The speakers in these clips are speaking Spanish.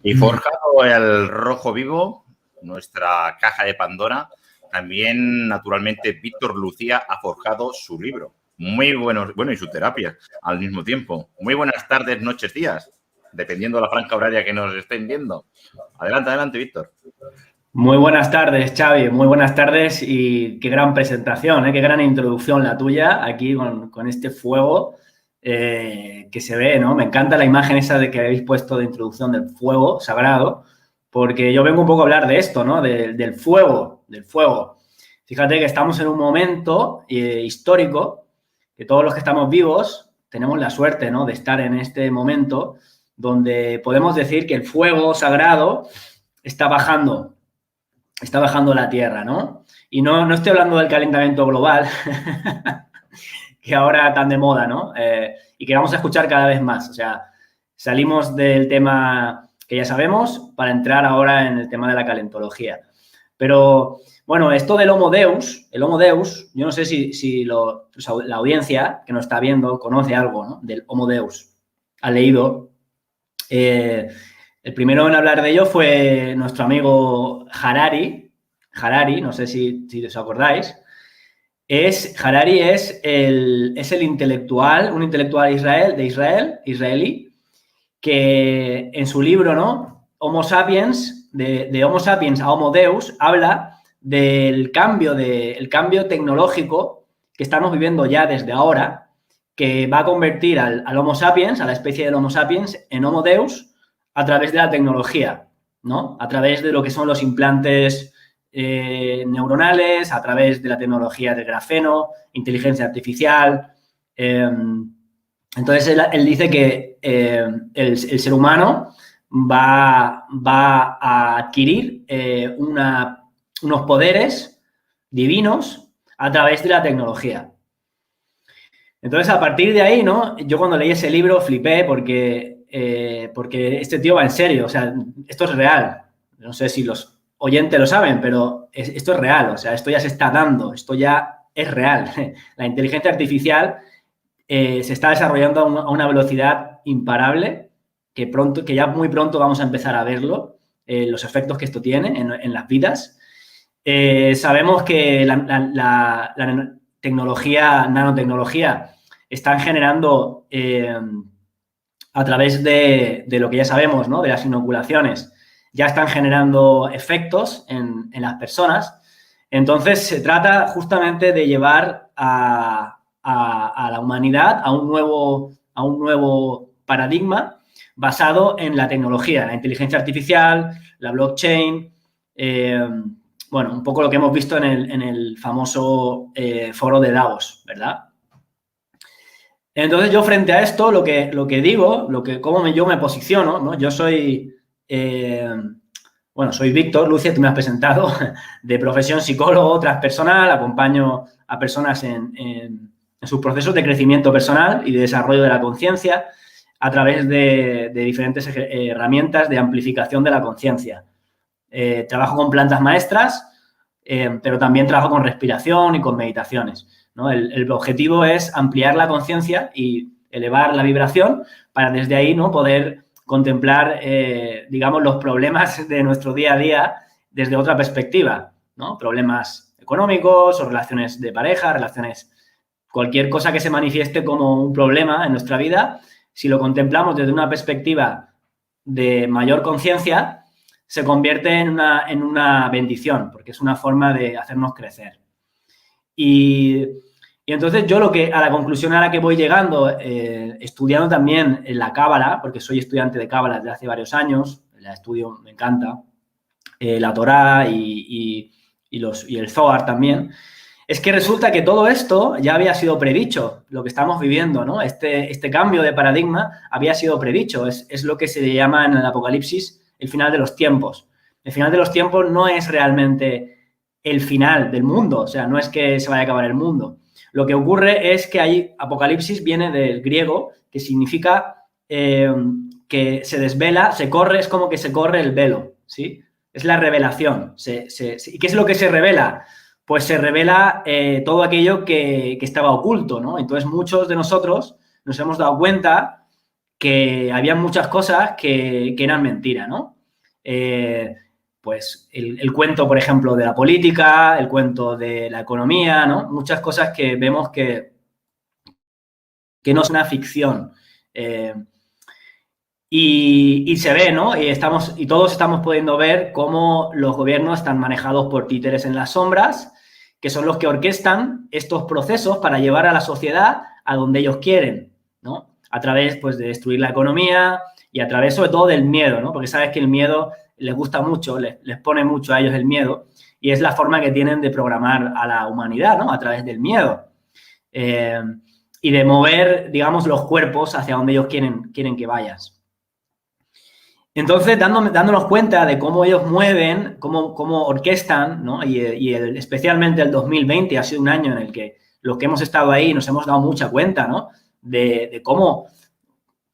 Y forjado el rojo vivo, nuestra caja de Pandora, también, naturalmente, Víctor Lucía ha forjado su libro. Muy buenos, bueno, y su terapia al mismo tiempo. Muy buenas tardes, noches, días, dependiendo de la franja horaria que nos estén viendo. Adelante, adelante, Víctor. Muy buenas tardes, Xavi. Muy buenas tardes y qué gran presentación, qué gran introducción la tuya aquí con este fuego que se ve, ¿no? Me encanta la imagen esa de que habéis puesto de introducción del fuego sagrado, porque yo vengo un poco a hablar de esto, ¿no? Del fuego, del fuego. Fíjate que estamos en un momento histórico que todos los que estamos vivos tenemos la suerte, ¿no? De estar en este momento donde podemos decir que el fuego sagrado está bajando la Tierra, ¿no? Y no estoy hablando del calentamiento global, que ahora tan de moda, ¿no? Y que vamos a escuchar cada vez más. O sea, salimos del tema que ya sabemos para entrar ahora en el tema de la calentología. Pero, bueno, esto del Homo Deus, yo no sé si la audiencia que nos está viendo conoce algo, ¿no? Del Homo Deus. Ha leído. El primero en hablar de ello fue nuestro amigo Harari, no sé si os acordáis. Harari es el intelectual, un intelectual israelí, que en su libro, ¿no? Homo Sapiens, de Homo Sapiens a Homo Deus, habla del cambio tecnológico que estamos viviendo ya desde ahora, que va a convertir al Homo Sapiens, a la especie del Homo Sapiens, en Homo Deus a través de la tecnología, ¿no? A través de lo que son los implantes neuronales, a través de la tecnología del grafeno, inteligencia artificial. Entonces, él dice que el ser humano va a adquirir unos poderes divinos a través de la tecnología. Entonces, a partir de ahí, ¿no? Yo cuando leí ese libro flipé porque este tío va en serio. O sea, esto es real. No sé si los oyentes lo saben, pero esto es real. O sea, esto ya se está dando. Esto ya es real. La inteligencia artificial se está desarrollando a una velocidad imparable que ya muy pronto vamos a empezar a verlo, los efectos que esto tiene en las vidas. Sabemos que la nanotecnología están generando a través de lo que ya sabemos, ¿no? De las inoculaciones, ya están generando efectos en las personas. Entonces, se trata justamente de llevar a la humanidad a un nuevo paradigma basado en la tecnología, la inteligencia artificial, la blockchain, bueno, un poco lo que hemos visto en el famoso foro de Davos, ¿verdad? Entonces, yo frente a esto, lo que digo, cómo yo me posiciono, ¿no? Yo soy, soy Víctor Lucía, tú me has presentado, de profesión psicólogo transpersonal, acompaño a personas en sus procesos de crecimiento personal y de desarrollo de la conciencia a través de diferentes herramientas de amplificación de la conciencia. Trabajo con plantas maestras, pero también trabajo con respiración y con meditaciones, ¿no? El objetivo es ampliar la conciencia y elevar la vibración para desde ahí, ¿no? Poder contemplar, digamos, los problemas de nuestro día a día desde otra perspectiva, ¿no? Problemas económicos o relaciones de pareja, cualquier cosa que se manifieste como un problema en nuestra vida, si lo contemplamos desde una perspectiva de mayor conciencia, se convierte en una bendición, porque es una forma de hacernos crecer. Y entonces yo a la conclusión a la que voy llegando, estudiando también en la Cábala, porque soy estudiante de Cábala desde hace varios años, la estudio, me encanta, la Torá y el Zohar también, es que resulta que todo esto ya había sido predicho, lo que estamos viviendo, ¿no? Este cambio de paradigma había sido predicho, es lo que se llama en el Apocalipsis el final de los tiempos. El final de los tiempos no es realmente el final del mundo, o sea, no es que se vaya a acabar el mundo. Lo que ocurre es que Apocalipsis viene del griego, que significa que se desvela, se corre, es como que se corre el velo, ¿sí? Es la revelación. ¿Y qué es lo que se revela? Pues se revela todo aquello que estaba oculto, ¿no? Entonces, muchos de nosotros nos hemos dado cuenta que había muchas cosas que eran mentira, ¿no? pues el cuento, por ejemplo, de la política, el cuento de la economía, ¿no? Muchas cosas que vemos que no es una ficción. Y se ve, ¿no? Y todos estamos pudiendo ver cómo los gobiernos están manejados por títeres en las sombras, que son los que orquestan estos procesos para llevar a la sociedad a donde ellos quieren, ¿no? A través, pues, de destruir la economía y a través, sobre todo, del miedo, ¿no? Porque sabes que el miedo les gusta mucho, les pone mucho a ellos el miedo y es la forma que tienen de programar a la humanidad, ¿no? A través del miedo. Y de mover, digamos, los cuerpos hacia donde ellos quieren que vayas. Entonces, dándonos cuenta de cómo ellos mueven, cómo orquestan, ¿no? Especialmente el 2020 ha sido un año en el que los que hemos estado ahí nos hemos dado mucha cuenta, ¿no? De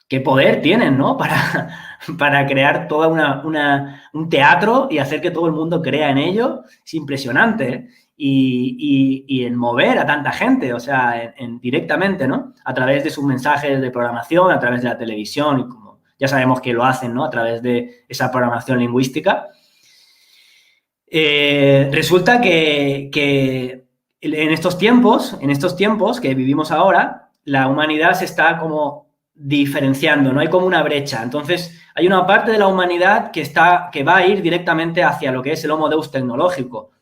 qué poder tienen, ¿no? Para crear todo un teatro y hacer que todo el mundo crea en ello. Es impresionante, ¿eh? Y en mover a tanta gente, o sea, directamente, ¿no? A través de sus mensajes de programación, a través de la televisión y como ya sabemos que lo hacen, ¿no? A través de esa programación lingüística. Resulta que en estos tiempos que vivimos ahora, la humanidad se está como diferenciando, no hay como una brecha. Entonces, hay una parte de la humanidad que va a ir directamente hacia lo que es el Homo Deus tecnológico,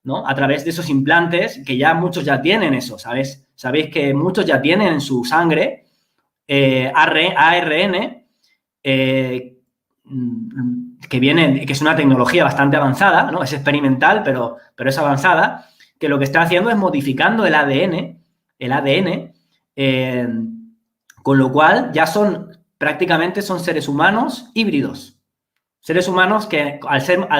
¿no? A través de esos implantes que ya muchos ya tienen eso, ¿sabes? Sabéis que muchos ya tienen en su sangre ARN, que es una tecnología bastante avanzada, ¿no? Es experimental, pero es avanzada, que lo que está haciendo es modificando el ADN, con lo cual ya prácticamente son seres humanos híbridos. Seres humanos que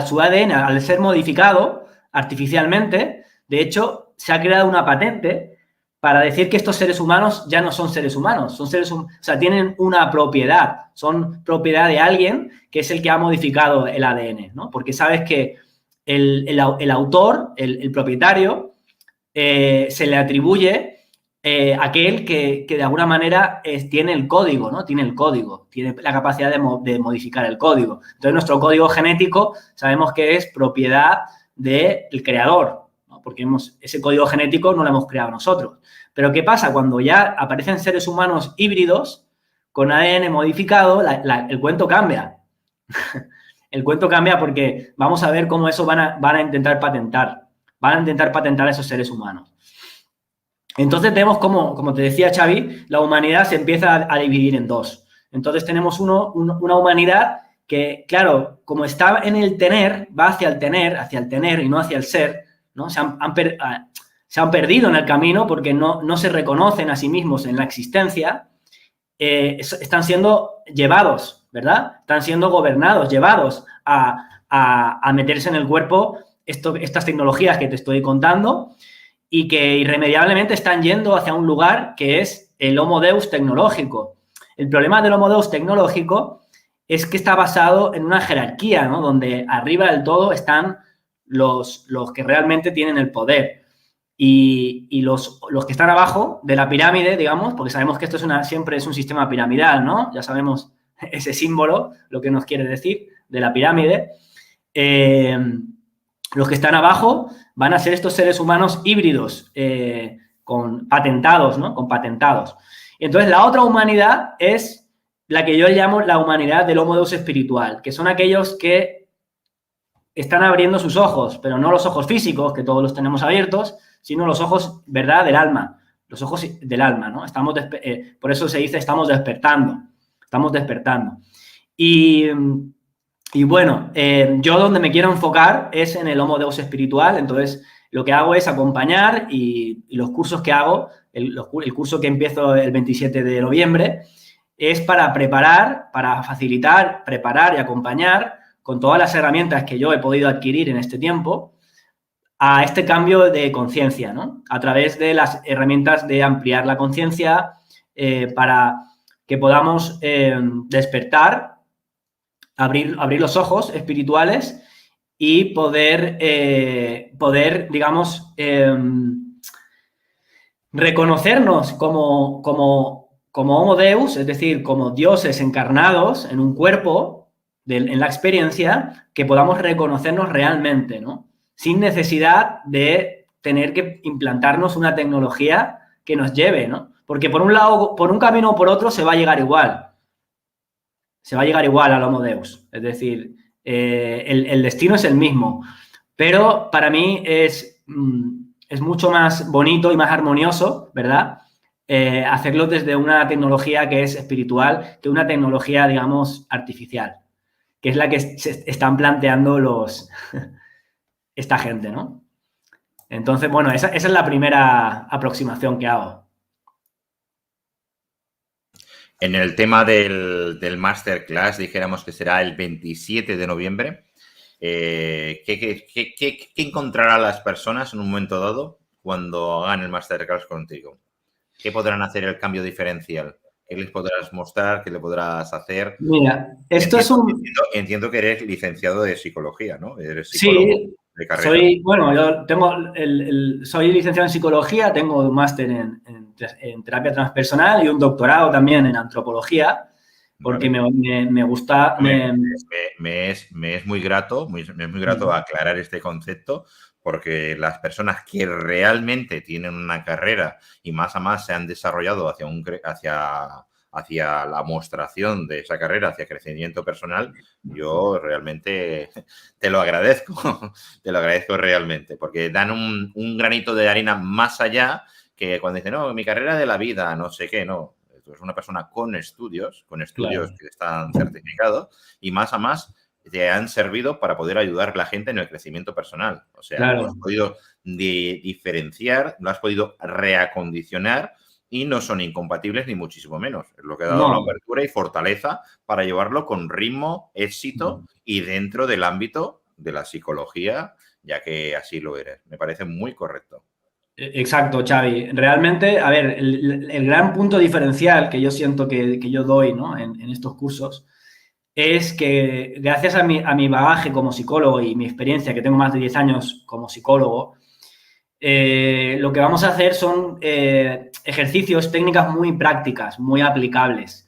su ADN, al ser modificado artificialmente, de hecho, se ha creado una patente para decir que estos seres humanos ya no son seres humanos, o sea, tienen una propiedad, son propiedad de alguien que es el que ha modificado el ADN, ¿no? Porque sabes que el autor, el propietario, se le atribuye aquel que de alguna manera tiene el código, ¿no? Tiene el código, tiene la capacidad de modificar el código. Entonces, nuestro código genético sabemos que es propiedad del creador, ¿no? Porque ese código genético no lo hemos creado nosotros. Pero ¿qué pasa? Cuando ya aparecen seres humanos híbridos con ADN modificado, el cuento cambia. El cuento cambia porque vamos a ver cómo eso van a intentar patentar. Van a intentar patentar a esos seres humanos. Entonces vemos como te decía Xavi, la humanidad se empieza a dividir en dos. Entonces tenemos una humanidad que, claro, como está en el tener, va hacia el tener y no hacia el ser, ¿no? Se han perdido en el camino porque no se reconocen a sí mismos en la existencia, están siendo llevados, ¿verdad? Están siendo gobernados, llevados a meterse en el cuerpo estas tecnologías que te estoy contando y que irremediablemente están yendo hacia un lugar que es el Homo Deus tecnológico. El problema del Homo Deus tecnológico es que está basado en una jerarquía, ¿no? Donde arriba del todo están los que realmente tienen el poder. Y los que están abajo de la pirámide, digamos, porque sabemos que esto siempre es un sistema piramidal, ¿no? Ya sabemos ese símbolo, lo que nos quiere decir de la pirámide. Los que están abajo van a ser estos seres humanos híbridos, patentados, ¿no? Con patentados. Y entonces la otra humanidad es la que yo llamo la humanidad del Homo Deus espiritual, que son aquellos que están abriendo sus ojos, pero no los ojos físicos, que todos los tenemos abiertos, sino los ojos, ¿verdad?, del alma, los ojos del alma, ¿no? Por eso se dice estamos despertando. Y bueno, yo donde me quiero enfocar es en el Homo Deus espiritual, entonces lo que hago es acompañar y los cursos que hago, el curso que empiezo el 27 de noviembre, es para preparar, para facilitar, preparar y acompañar con todas las herramientas que yo he podido adquirir en este tiempo a este cambio de conciencia, ¿no? A través de las herramientas de ampliar la conciencia para que podamos despertar, abrir los ojos espirituales y poder digamos, reconocernos como Homo Deus, es decir, como dioses encarnados en un cuerpo, en la experiencia, que podamos reconocernos realmente, ¿no? Sin necesidad de tener que implantarnos una tecnología que nos lleve, ¿no? Porque por un lado, por un camino o por otro, se va a llegar igual. Se va a llegar igual al Homo Deus. Es decir, el destino es el mismo. Pero para mí es mucho más bonito y más armonioso, ¿verdad? Hacerlo desde una tecnología que es espiritual que una tecnología, digamos, artificial, que es la que se están planteando esta gente, ¿no? Entonces, bueno, esa es la primera aproximación que hago. En el tema del masterclass, dijéramos que será el 27 de noviembre. ¿Qué encontrarán las personas en un momento dado cuando hagan el masterclass contigo? ¿Qué podrán hacer el cambio diferencial? ¿Qué les podrás mostrar? ¿Qué le podrás hacer? Mira, esto entiendo que eres licenciado de psicología, ¿no? Eres psicólogo de carrera. Yo soy licenciado en psicología, tengo un máster en terapia transpersonal y un doctorado también en antropología, porque me gusta... Me es muy grato, aclarar este concepto, porque las personas que realmente tienen una carrera y más a más se han desarrollado hacia la mostración de esa carrera, hacia crecimiento personal, yo realmente te lo agradezco, realmente, porque dan un granito de arena más allá que cuando dicen, no, mi carrera de la vida, no sé qué, no. Es una persona con estudios Claro. que están certificados y más a más te han servido para poder ayudar a la gente en el crecimiento personal. O sea, Claro. Lo has podido diferenciar, lo has podido reacondicionar y no son incompatibles ni muchísimo menos. Es lo que ha dado la apertura y fortaleza para llevarlo con ritmo, éxito y dentro del ámbito de la psicología, ya que así lo eres. Me parece muy correcto. Exacto, Xavi. Realmente, a ver, el gran punto diferencial que yo siento que yo doy, ¿no? en estos cursos es que gracias a mi bagaje como psicólogo y mi experiencia, que tengo más de 10 años como psicólogo, lo que vamos a hacer son ejercicios, técnicas muy prácticas, muy aplicables,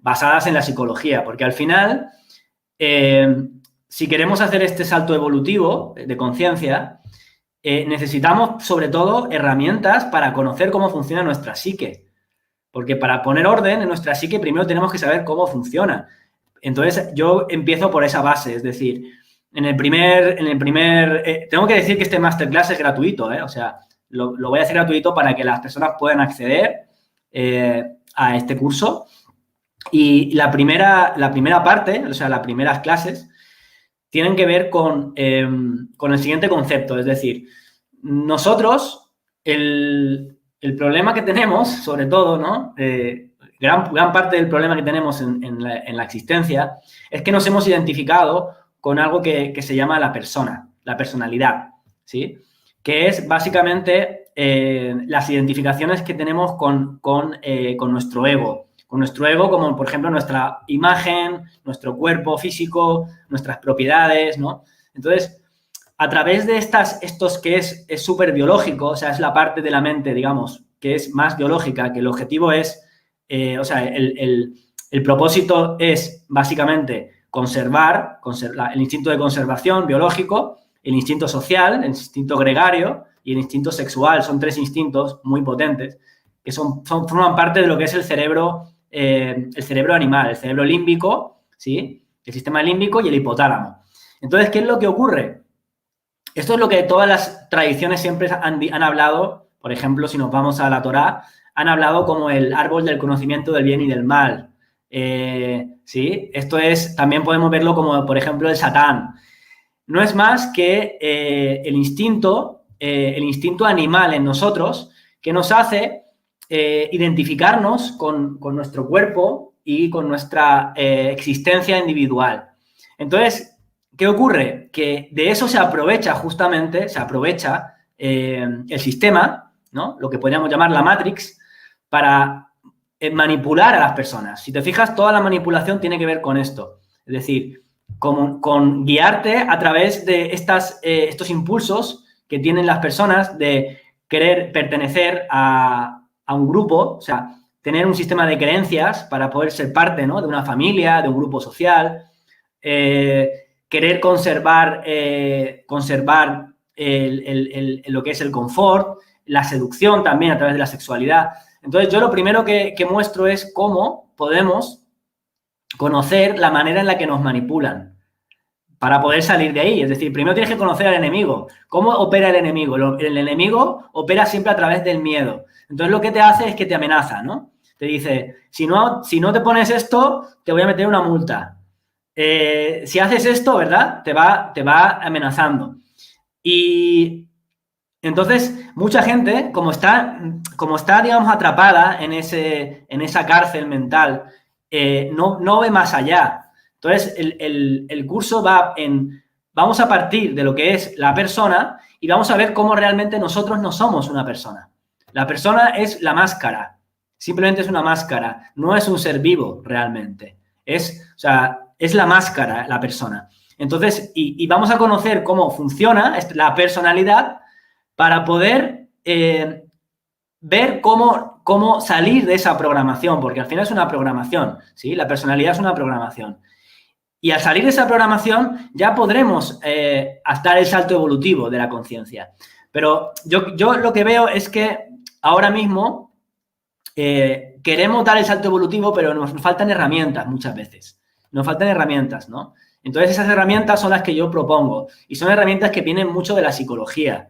basadas en la psicología, porque al final, si queremos hacer este salto evolutivo de conciencia, necesitamos, sobre todo, herramientas para conocer cómo funciona nuestra psique. Porque para poner orden en nuestra psique, primero tenemos que saber cómo funciona. Entonces, yo empiezo por esa base. Es decir, tengo que decir que este masterclass es gratuito, ¿eh? O sea, lo voy a hacer gratuito para que las personas puedan acceder a este curso. Y la primera parte, o sea, las primeras clases, tienen que ver con el siguiente concepto, es decir, nosotros, el problema que tenemos, sobre todo, ¿no? Gran parte del problema que tenemos en la existencia es que nos hemos identificado con algo que se llama la persona, la personalidad, ¿sí? Que es básicamente las identificaciones que tenemos con nuestro ego. Con nuestro ego, como por ejemplo nuestra imagen, nuestro cuerpo físico, nuestras propiedades, ¿no? Entonces, a través de estos que es súper biológico, o sea, es la parte de la mente, digamos, que es más biológica, que el objetivo es, o sea, el propósito es básicamente conservar el instinto de conservación biológico, el instinto social, el instinto gregario y el instinto sexual. Son 3 instintos muy potentes que forman parte de lo que es el cerebro animal, el cerebro límbico, ¿sí? El sistema límbico y el hipotálamo. Entonces, ¿qué es lo que ocurre? Esto es lo que todas las tradiciones siempre han hablado. Por ejemplo, si nos vamos a la Torá, han hablado como el árbol del conocimiento del bien y del mal. ¿Sí? Esto es, también podemos verlo como, por ejemplo, el Satán. No es más que el instinto animal en nosotros que nos hace identificarnos con nuestro cuerpo y con nuestra existencia individual. Entonces, ¿qué ocurre? Que de eso se aprovecha el sistema, ¿no? Lo que podríamos llamar la Matrix, para manipular a las personas. Si te fijas, toda la manipulación tiene que ver con esto. Es decir, con guiarte a través de estos impulsos que tienen las personas de querer pertenecer a un grupo, o sea, tener un sistema de creencias para poder ser parte, ¿no? De una familia, de un grupo social, querer conservar lo que es el confort, la seducción también a través de la sexualidad. Entonces, yo lo primero que muestro es cómo podemos conocer la manera en la que nos manipulan para poder salir de ahí. Es decir, primero tienes que conocer al enemigo. ¿Cómo opera el enemigo? El enemigo opera siempre a través del miedo. Entonces, lo que te hace es que te amenaza, ¿no? Te dice, si no te pones esto, te voy a meter una multa. Si haces esto, ¿verdad? Te va amenazando. Y entonces, mucha gente, como está, digamos, atrapada en esa cárcel mental, no ve más allá. Entonces, el curso vamos a partir de lo que es la persona y vamos a ver cómo realmente nosotros no somos una persona. La persona es la máscara, simplemente es una máscara, no es un ser vivo realmente. Es la máscara, la persona. Entonces, y vamos a conocer cómo funciona la personalidad para poder ver cómo salir de esa programación, porque al final es una programación, ¿sí? La personalidad es una programación. Y al salir de esa programación ya podremos dar el salto evolutivo de la conciencia. Pero yo lo que veo es que ahora mismo queremos dar el salto evolutivo, pero nos faltan herramientas muchas veces. Nos faltan herramientas, ¿no? Entonces, esas herramientas son las que yo propongo. Y son herramientas que vienen mucho de la psicología,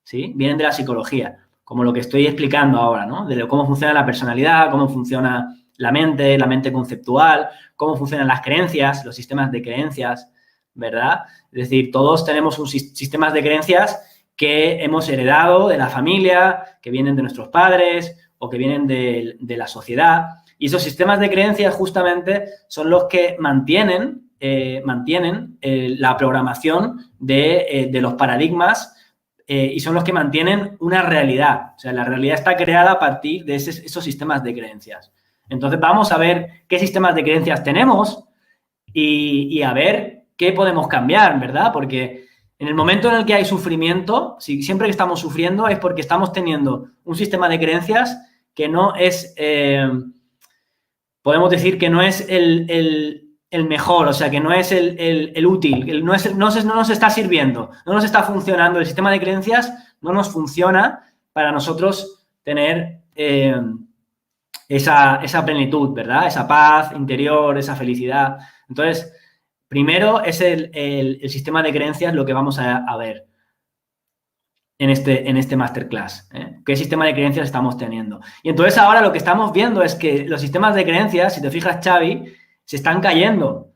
¿sí? Vienen de la psicología, como lo que estoy explicando ahora, ¿no? De cómo funciona la personalidad, cómo funciona la mente conceptual, cómo funcionan las creencias, los sistemas de creencias, ¿verdad? Es decir, todos tenemos sistemas de creencias que hemos heredado de la familia, que vienen de nuestros padres o que vienen de la sociedad. Y esos sistemas de creencias justamente son los que mantienen la programación de los paradigmas y son los que mantienen una realidad. O sea, la realidad está creada a partir de esos sistemas de creencias. Entonces, vamos a ver qué sistemas de creencias tenemos y a ver qué podemos cambiar, ¿verdad? Porque en el momento en el que hay sufrimiento, siempre que estamos sufriendo es porque estamos teniendo un sistema de creencias que no es, podemos decir que no es el mejor, o sea, que no es el útil, no nos está sirviendo, no nos está funcionando. El sistema de creencias no nos funciona para nosotros tener esa plenitud, ¿verdad? Esa paz interior, esa felicidad. Entonces, primero es el sistema de creencias lo que vamos a ver en este masterclass, ¿eh? ¿Qué sistema de creencias estamos teniendo? Y entonces ahora lo que estamos viendo es que los sistemas de creencias, si te fijas, Xavi, se están cayendo.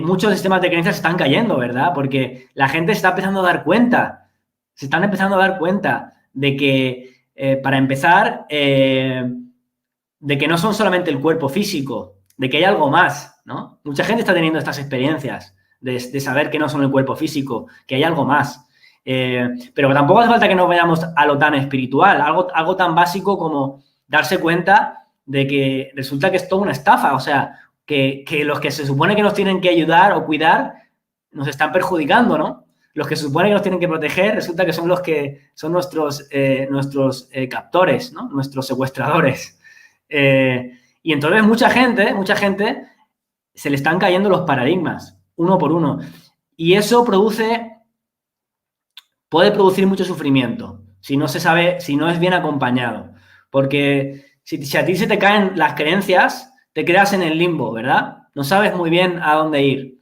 Muchos sistemas de creencias se están cayendo, ¿verdad? Porque la gente se está empezando a dar cuenta. Se están empezando a dar cuenta de que, para empezar, de que no son solamente el cuerpo físico, de que hay algo más, ¿no? Mucha gente está teniendo estas experiencias de saber que no son el cuerpo físico, que hay algo más. Pero tampoco hace falta que nos vayamos a lo tan espiritual, algo tan básico como darse cuenta de que resulta que es toda una estafa, o sea, que los que se supone que nos tienen que ayudar o cuidar nos están perjudicando, ¿no? Los que se supone que nos tienen que proteger resulta que son los que son nuestros captores, ¿no? Nuestros secuestradores. Y entonces mucha gente se le están cayendo los paradigmas uno por uno y eso puede producir mucho sufrimiento si no es bien acompañado, porque si a ti se te caen las creencias te quedas en el limbo, ¿verdad? No sabes muy bien a dónde ir.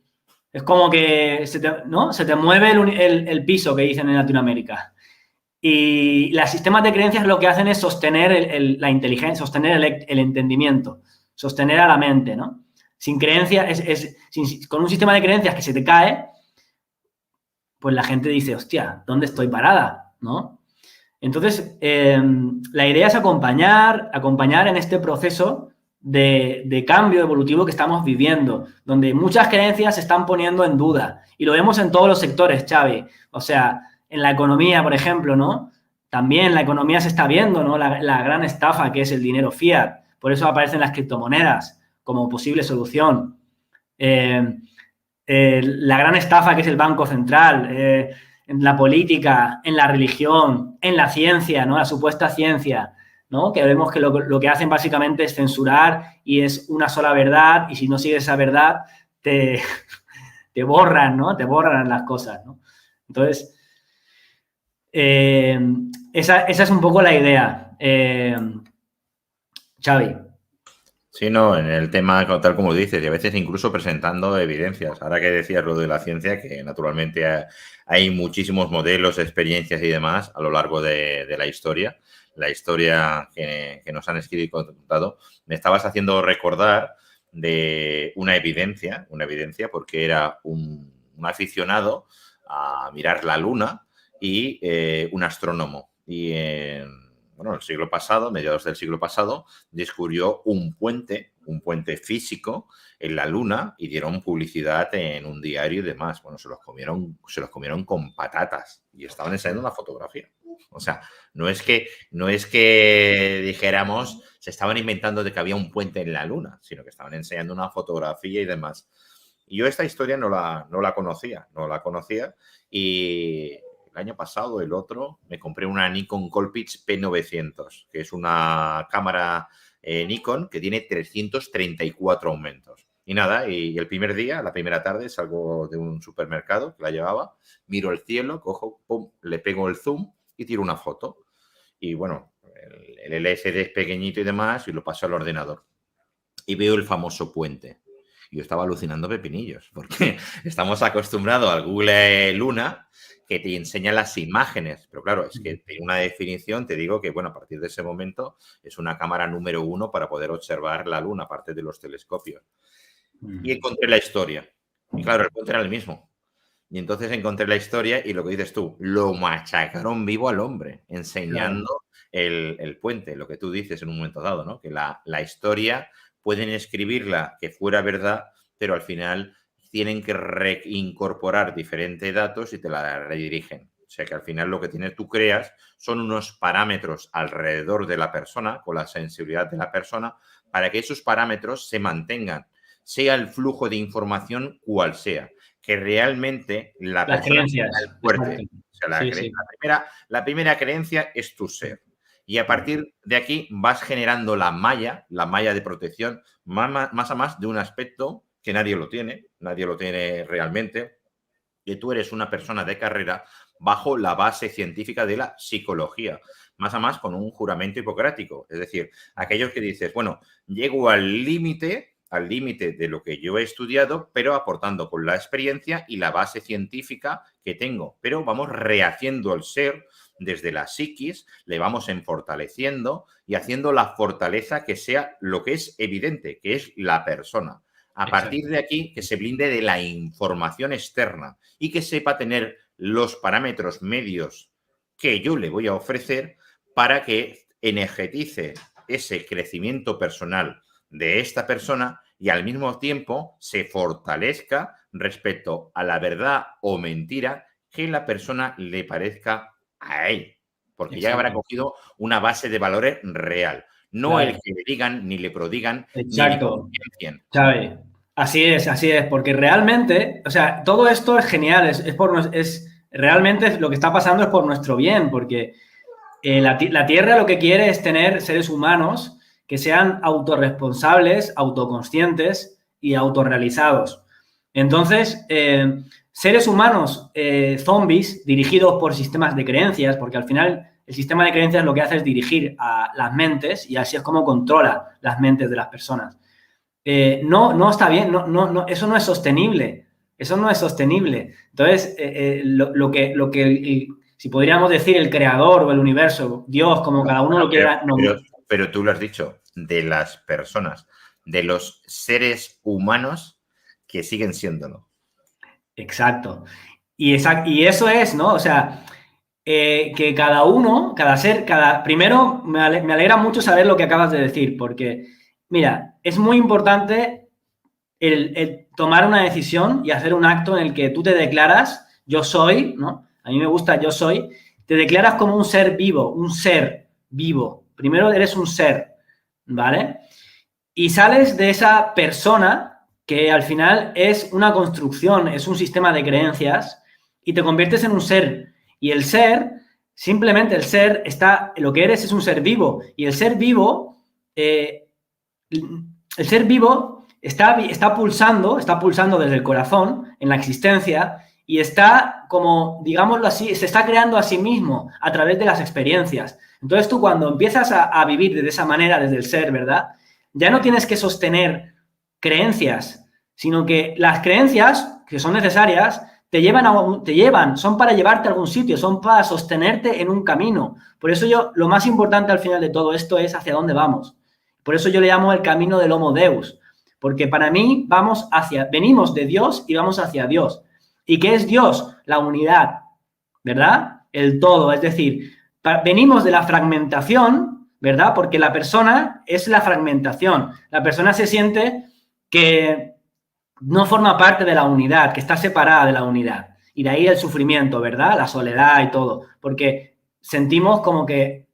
Es como que se te mueve el piso, que dicen en Latinoamérica. Y los sistemas de creencias lo que hacen es sostener la inteligencia, sostener el entendimiento, sostener a la mente, ¿no? Sin creencias, con un sistema de creencias que se te cae, pues la gente dice, hostia, ¿dónde estoy parada? ¿No? Entonces, la idea es acompañar en este proceso de cambio evolutivo que estamos viviendo, donde muchas creencias se están poniendo en duda. Y lo vemos en todos los sectores, Xavi. O sea, en la economía, por ejemplo, ¿no? También la economía se está viendo, ¿no? La gran estafa que es el dinero fiat. Por eso aparecen las criptomonedas como posible solución. La gran estafa que es el Banco Central, en la política, en la religión, en la ciencia, ¿no? La supuesta ciencia, ¿no? Que vemos que lo que hacen básicamente es censurar y es una sola verdad y si no sigues esa verdad te borran, ¿no? Te borran las cosas, ¿no? Entonces, esa es un poco la idea. Xavi. Sí, no, en el tema tal como dices, y a veces incluso presentando evidencias. Ahora que decías lo de la ciencia, que naturalmente hay muchísimos modelos, experiencias y demás a lo largo de la historia que nos han escrito y contado, me estabas haciendo recordar de una evidencia porque era un aficionado a mirar la luna y un astrónomo. Y bueno, el siglo pasado, mediados del siglo pasado, descubrió un puente físico en la Luna y dieron publicidad en un diario y demás. Bueno, se los comieron con patatas y estaban enseñando una fotografía. O sea, no es que dijéramos, se estaban inventando de que había un puente en la Luna, sino que estaban enseñando una fotografía y demás. Y yo esta historia no la conocía y el año pasado, el otro, me compré una Nikon Coolpix P900, que es una cámara Nikon que tiene 334 aumentos. Y nada, y el primer día, la primera tarde, salgo de un supermercado que la llevaba, miro el cielo, cojo, pum, le pego el zoom y tiro una foto. Y bueno, el LSD es pequeñito y demás y lo paso al ordenador. Y veo el famoso puente. Y yo estaba alucinando pepinillos, porque estamos acostumbrados al Google Luna, que te enseña las imágenes. Pero claro, es que tiene una definición, te digo que, bueno, a partir de ese momento es una cámara número 1 para poder observar la Luna, aparte de los telescopios. Y encontré la historia. Y claro, el puente era el mismo. Y entonces encontré la historia y lo que dices tú, lo machacaron vivo al hombre, enseñando el puente, lo que tú dices en un momento dado, ¿no? Que la historia pueden escribirla que fuera verdad, pero al final tienen que reincorporar diferentes datos y te la redirigen. O sea que al final lo que tú creas son unos parámetros alrededor de la persona, con la sensibilidad de la persona, para que esos parámetros se mantengan, sea el flujo de información cual sea, que realmente la las persona creencias fuerte. O sea, sí. La primera creencia es tu ser. Y a partir de aquí vas generando la malla de protección, más a más de un aspecto que nadie lo tiene realmente, que tú eres una persona de carrera bajo la base científica de la psicología, más a más con un juramento hipocrático. Es decir, aquellos que dices, bueno, llego al límite de lo que yo he estudiado, pero aportando con la experiencia y la base científica que tengo. Pero vamos rehaciendo el ser desde la psiquis, le vamos fortaleciendo y haciendo la fortaleza que sea lo que es evidente, que es la persona. A partir de aquí, que se blinde de la información externa y que sepa tener los parámetros medios que yo le voy a ofrecer para que energetice ese crecimiento personal de esta persona y al mismo tiempo se fortalezca respecto a la verdad o mentira que la persona le parezca a él, porque ya habrá cogido una base de valores real, no el que le digan, ni le prodigan, ni le conciencien. Xavi, así es, porque realmente, o sea, todo esto es genial, realmente lo que está pasando es por nuestro bien, porque la Tierra lo que quiere es tener seres humanos que sean autorresponsables, autoconscientes y autorrealizados. Entonces, seres humanos zombies dirigidos por sistemas de creencias, porque al final el sistema de creencias lo que hace es dirigir a las mentes y así es como controla las mentes de las personas. No está bien, eso no es sostenible. Eso no es sostenible. Entonces, lo que si podríamos decir el creador o el universo, Dios, como cada uno lo quiera nombrar. Pero tú lo has dicho, de las personas, de los seres humanos que siguen siéndolo. Exacto. Y eso es, ¿no? O sea, que cada uno, primero me alegra mucho saber lo que acabas de decir, porque, mira, es muy importante el tomar una decisión y hacer un acto en el que tú te declaras, yo soy, ¿no? A mí me gusta yo soy, te declaras como un ser vivo, Primero eres un ser, ¿vale? Y sales de esa persona que al final es una construcción, es un sistema de creencias y te conviertes en un ser. Y el ser, simplemente el ser, lo que eres es un ser vivo. Y el ser vivo está pulsando desde el corazón en la existencia y está como, digámoslo así, se está creando a sí mismo a través de las experiencias. Entonces tú cuando empiezas a vivir de esa manera, desde el ser, ¿verdad? Ya no tienes que sostener creencias, sino que las creencias, que son necesarias, son para llevarte a algún sitio, son para sostenerte en un camino. Por eso lo más importante al final de todo esto es hacia dónde vamos. Por eso yo le llamo el camino del Homo Deus, porque para mí venimos de Dios y vamos hacia Dios. ¿Y qué es Dios? La unidad, ¿verdad? El todo, es decir, venimos de la fragmentación, ¿verdad? Porque la persona es la fragmentación. La persona se siente que no forma parte de la unidad, que está separada de la unidad. Y de ahí el sufrimiento, ¿verdad? La soledad y todo. Porque sentimos como que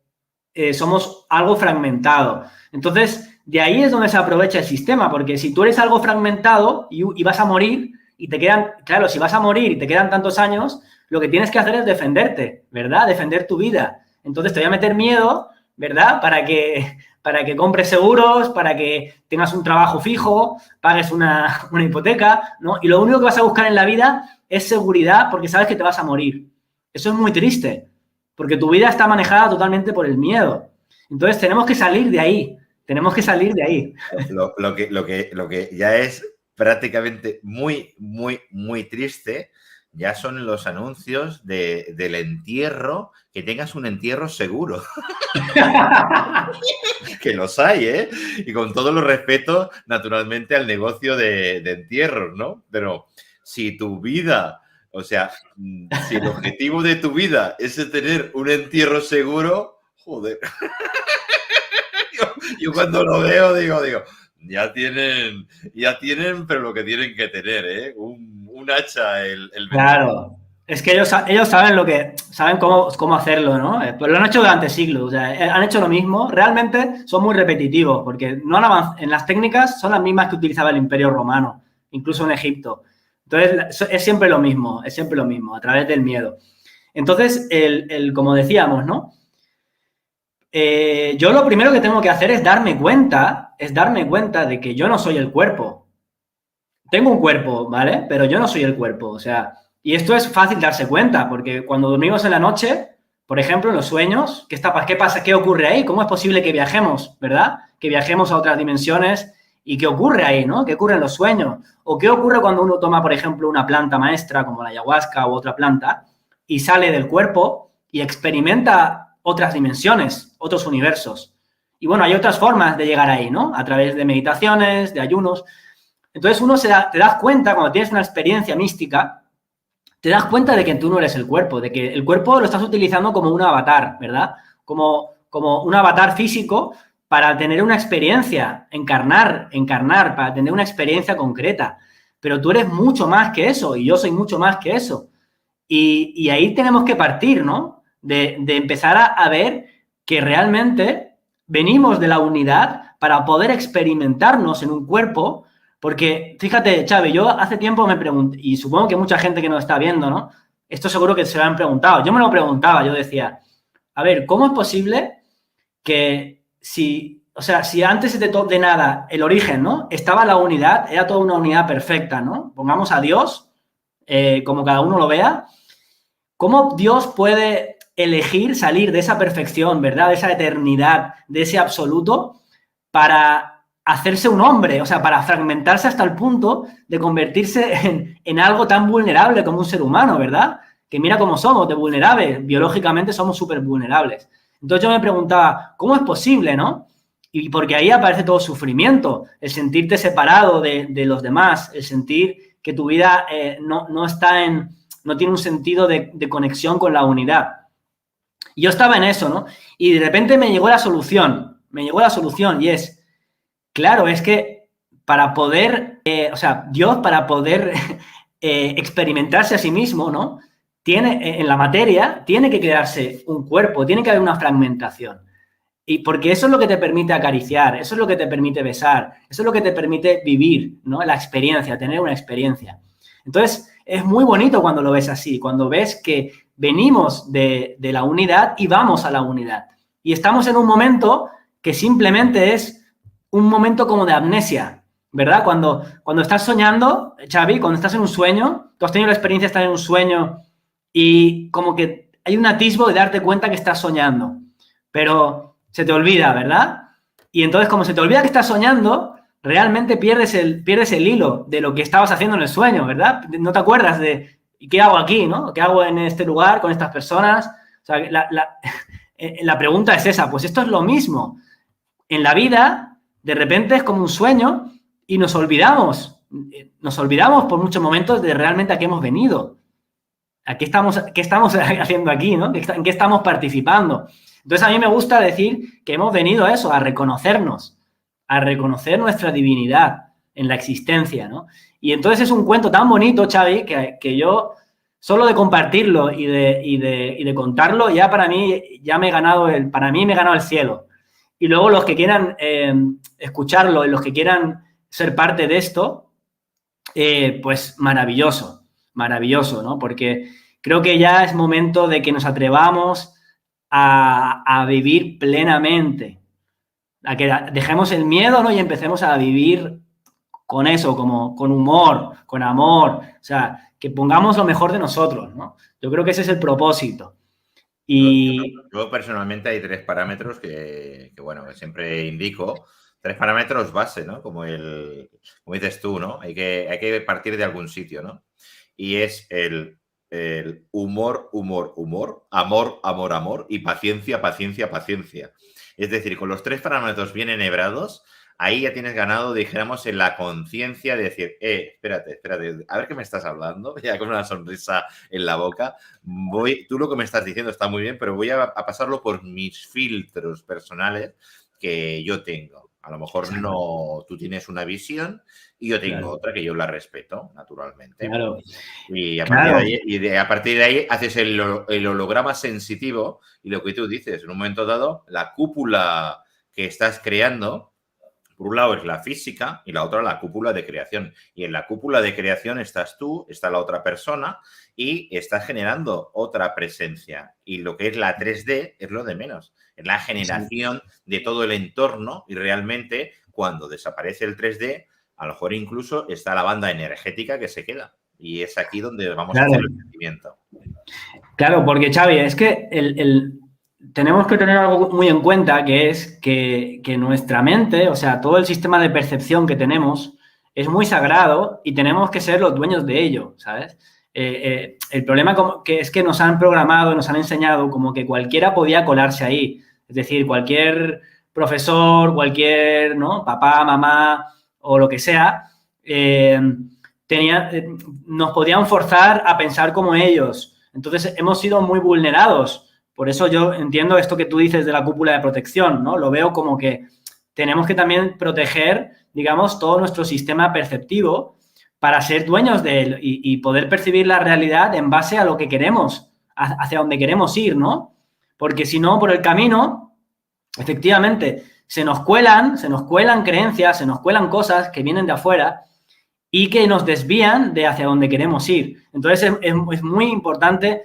somos algo fragmentado. Entonces, de ahí es donde se aprovecha el sistema, porque si tú eres algo fragmentado y vas a morir, y te quedan, claro, si vas a morir y te quedan tantos años, lo que tienes que hacer es defenderte, ¿verdad? Defender tu vida. Entonces te voy a meter miedo, ¿verdad? Para que compres seguros, para que tengas un trabajo fijo, pagues una hipoteca, ¿no? Y lo único que vas a buscar en la vida es seguridad porque sabes que te vas a morir. Eso es muy triste, porque tu vida está manejada totalmente por el miedo. Entonces tenemos que salir de ahí, Lo que ya es prácticamente muy, muy, muy triste ya son los anuncios del entierro, que tengas un entierro seguro. Que los hay, ¿eh? Y con todo los respeto, naturalmente, al negocio de entierros, ¿no? Pero si tu vida, o sea, si el objetivo de tu vida es tener un entierro seguro, joder. Yo cuando lo veo digo, ya tienen, pero lo que tienen que tener, ¿eh? Un hacha, el Claro. Es que ellos saben cómo hacerlo, ¿no? Pues lo han hecho durante siglos, o sea, han hecho lo mismo. Realmente son muy repetitivos, porque no han avanzado. En las técnicas son las mismas que utilizaba el Imperio Romano, incluso en Egipto. Entonces, es siempre lo mismo, a través del miedo. Entonces, como decíamos, ¿no? Yo lo primero que tengo que hacer es darme cuenta de que yo no soy el cuerpo. Tengo un cuerpo, ¿vale? Pero yo no soy el cuerpo, o sea, y esto es fácil darse cuenta, porque cuando dormimos en la noche, por ejemplo, en los sueños, ¿qué pasa? ¿Qué ocurre ahí? ¿Cómo es posible que viajemos, verdad? Que viajemos a otras dimensiones y qué ocurre ahí, ¿no? ¿Qué ocurre en los sueños? O qué ocurre cuando uno toma, por ejemplo, una planta maestra como la ayahuasca u otra planta y sale del cuerpo y experimenta otras dimensiones, otros universos. Y bueno, hay otras formas de llegar ahí, ¿no? A través de meditaciones, de ayunos. Entonces te das cuenta, cuando tienes una experiencia mística, te das cuenta de que tú no eres el cuerpo, de que el cuerpo lo estás utilizando como un avatar, ¿verdad? Como un avatar físico para tener una experiencia, encarnar, para tener una experiencia concreta. Pero tú eres mucho más que eso y yo soy mucho más que eso. Y ahí tenemos que partir, ¿no? De empezar a ver que realmente venimos de la unidad para poder experimentarnos en un cuerpo. Porque, fíjate, Xavi, yo hace tiempo me pregunté, y supongo que mucha gente que nos está viendo, ¿no? Esto seguro que se lo han preguntado. Yo me lo preguntaba, yo decía, a ver, ¿cómo es posible que si antes de nada, el origen, ¿no? Estaba la unidad, era toda una unidad perfecta, ¿no? Pongamos a Dios, como cada uno lo vea, ¿cómo Dios puede elegir salir de esa perfección, ¿verdad? De esa eternidad, de ese absoluto, para hacerse un hombre, o sea, para fragmentarse hasta el punto de convertirse en algo tan vulnerable como un ser humano, ¿verdad? Que mira cómo somos de vulnerables, biológicamente somos súper vulnerables. Entonces yo me preguntaba, ¿cómo es posible, no? Y porque ahí aparece todo sufrimiento, el sentirte separado de los demás, el sentir que tu vida no tiene un sentido de conexión con la unidad. Y yo estaba en eso, ¿no? Y de repente me llegó la solución y es, claro, es que para poder, Dios para poder experimentarse a sí mismo, ¿no? En la materia, tiene que crearse un cuerpo, tiene que haber una fragmentación. Y porque eso es lo que te permite acariciar, eso es lo que te permite besar, eso es lo que te permite vivir, ¿no? La experiencia, tener una experiencia. Entonces, es muy bonito cuando lo ves así, cuando ves que venimos de la unidad y vamos a la unidad. Y estamos en un momento que simplemente es un momento como de amnesia, ¿verdad? Cuando estás soñando, Xavi, cuando estás en un sueño, tú has tenido la experiencia de estar en un sueño y como que hay un atisbo de darte cuenta que estás soñando, pero se te olvida, ¿verdad? Y entonces, como se te olvida que estás soñando, realmente pierdes el hilo de lo que estabas haciendo en el sueño, ¿verdad? No te acuerdas de ¿qué hago aquí, no? ¿Qué hago en este lugar con estas personas? O sea, la pregunta es esa. Pues esto es lo mismo. En la vida, de repente es como un sueño y nos olvidamos por muchos momentos de realmente a qué hemos venido. ¿Qué estamos haciendo aquí, no? ¿En qué estamos participando? Entonces, a mí me gusta decir que hemos venido a eso, a reconocernos, a reconocer nuestra divinidad en la existencia, ¿no? Y entonces es un cuento tan bonito, Xavi, que yo, solo de compartirlo y de contarlo, ya para mí, ya me he ganado el cielo. Y luego los que quieran escucharlo y los que quieran ser parte de esto, pues maravilloso, ¿no? Porque creo que ya es momento de que nos atrevamos a vivir plenamente, a que dejemos el miedo, ¿no? Y empecemos a vivir con eso, como con humor, con amor, o sea, que pongamos lo mejor de nosotros, ¿no? Yo creo que ese es el propósito. Y yo personalmente hay 3 parámetros bueno, que siempre indico. 3 parámetros base, ¿no? Como dices tú, ¿no? Hay que partir de algún sitio, ¿no? Y es el humor, amor y paciencia. Es decir, con los 3 parámetros bien enhebrados, ahí ya tienes ganado, dijéramos, en la conciencia de decir, espérate, a ver qué me estás hablando, ya con una sonrisa en la boca. Tú lo que me estás diciendo está muy bien, pero voy a pasarlo por mis filtros personales que yo tengo. A lo mejor no, tú tienes una visión y yo tengo otra que yo la respeto, naturalmente. Claro. Y a partir de ahí haces el holograma sensitivo y lo que tú dices, en un momento dado, la cúpula que estás creando, por un lado es la física y la otra la cúpula de creación. Y en la cúpula de creación estás tú, está la otra persona y estás generando otra presencia. Y lo que es la 3D es lo de menos. Es la generación de todo el entorno y realmente cuando desaparece el 3D, a lo mejor incluso está la banda energética que se queda. Y es aquí donde vamos a hacer el sentimiento. Claro, porque Xavi, es que tenemos que tener algo muy en cuenta, que es que nuestra mente, o sea, todo el sistema de percepción que tenemos es muy sagrado y tenemos que ser los dueños de ello, ¿sabes? El problema es que nos han programado, nos han enseñado como que cualquiera podía colarse ahí. Es decir, cualquier profesor, cualquier, ¿no? Papá, mamá o lo que sea, nos podían forzar a pensar como ellos. Entonces, hemos sido muy vulnerados. Por eso yo entiendo esto que tú dices de la cúpula de protección, ¿no? Lo veo como que tenemos que también proteger, digamos, todo nuestro sistema perceptivo para ser dueños de él y poder percibir la realidad en base a lo que queremos, hacia donde queremos ir, ¿no? Porque si no, por el camino, efectivamente, se nos cuelan creencias, se nos cuelan cosas que vienen de afuera y que nos desvían de hacia donde queremos ir. Entonces, es muy importante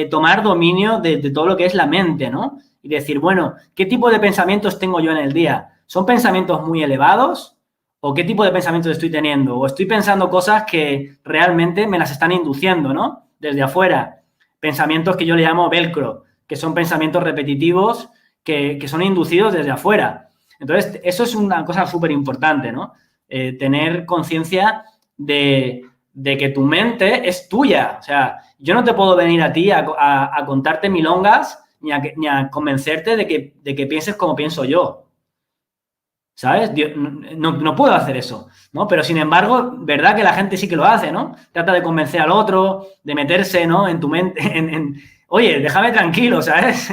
tomar dominio de todo lo que es la mente, ¿no? Y decir, bueno, ¿qué tipo de pensamientos tengo yo en el día? ¿Son pensamientos muy elevados? ¿O qué tipo de pensamientos estoy teniendo? ¿O estoy pensando cosas que realmente me las están induciendo, ¿no? Desde afuera. Pensamientos que yo le llamo velcro, que son pensamientos repetitivos que son inducidos desde afuera. Entonces, eso es una cosa súper importante, ¿no? Tener conciencia de que tu mente es tuya. O sea, yo no te puedo venir a ti a contarte milongas ni a convencerte de que pienses como pienso yo. ¿Sabes? No puedo hacer eso, ¿no? Pero, sin embargo, verdad que la gente sí que lo hace, ¿no? Trata de convencer al otro, de meterse, ¿no? En tu mente, oye, déjame tranquilo, ¿sabes?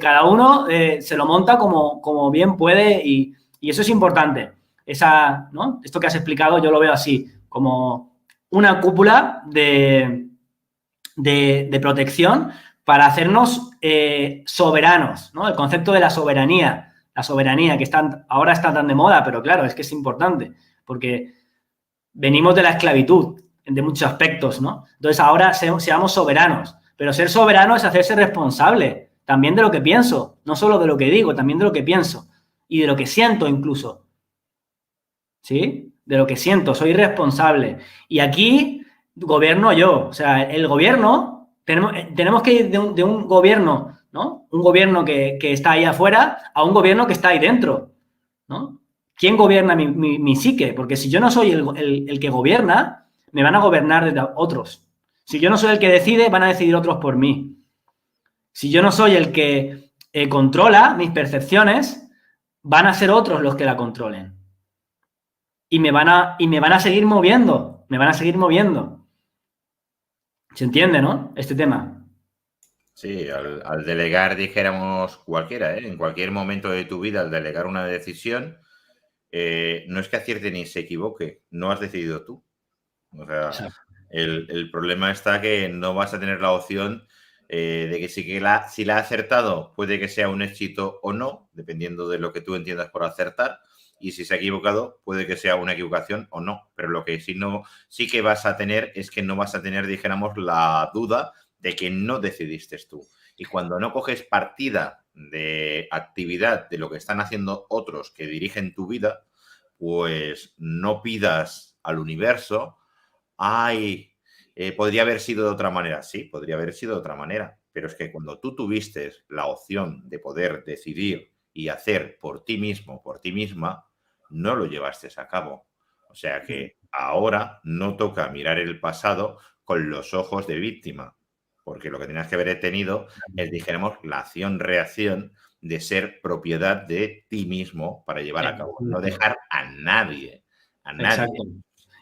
Cada uno se lo monta como bien puede y eso es importante. ¿No? Esto que has explicado yo lo veo así, como una cúpula de protección para hacernos soberanos, ¿no? El concepto de la soberanía que ahora está tan de moda, pero claro, es que es importante porque venimos de la esclavitud de muchos aspectos, ¿no? Entonces ahora seamos soberanos, pero ser soberano es hacerse responsable también de lo que pienso, no solo de lo que digo, también de lo que pienso y de lo que siento incluso. ¿sí? De lo que siento, soy responsable. Y aquí gobierno yo. O sea, el gobierno, tenemos que ir de un gobierno, ¿no? Un gobierno que está ahí afuera a un gobierno que está ahí dentro, ¿no? ¿Quién gobierna mi psique? Porque si yo no soy el que gobierna, me van a gobernar otros. Si yo no soy el que decide, van a decidir otros por mí. Si yo no soy el que controla mis percepciones, van a ser otros los que la controlen. Y me van a seguir moviendo. Me van a seguir moviendo. ¿Se entiende, no? Este tema. Sí, al delegar, dijéramos cualquiera, ¿eh? En cualquier momento de tu vida, al delegar una decisión, no es que acierte ni se equivoque, no has decidido tú. O sea, el problema está que no vas a tener la opción de que si la ha acertado, puede que sea un éxito o no, dependiendo de lo que tú entiendas por acertar. Y si se ha equivocado, puede que sea una equivocación o no. Pero lo que sí que vas a tener es que no vas a tener, dijéramos, la duda de que no decidiste tú. Y cuando no coges partida de actividad de lo que están haciendo otros que dirigen tu vida, pues no pidas al universo, podría haber sido de otra manera. Sí, podría haber sido de otra manera. Pero es que cuando tú tuviste la opción de poder decidir y hacer por ti mismo, por ti misma, no lo llevaste a cabo. O sea que ahora no toca mirar el pasado con los ojos de víctima, porque lo que tenías que haber tenido es, dijéramos, la acción-reacción de ser propiedad de ti mismo para llevar a cabo. No dejar a nadie. Exacto.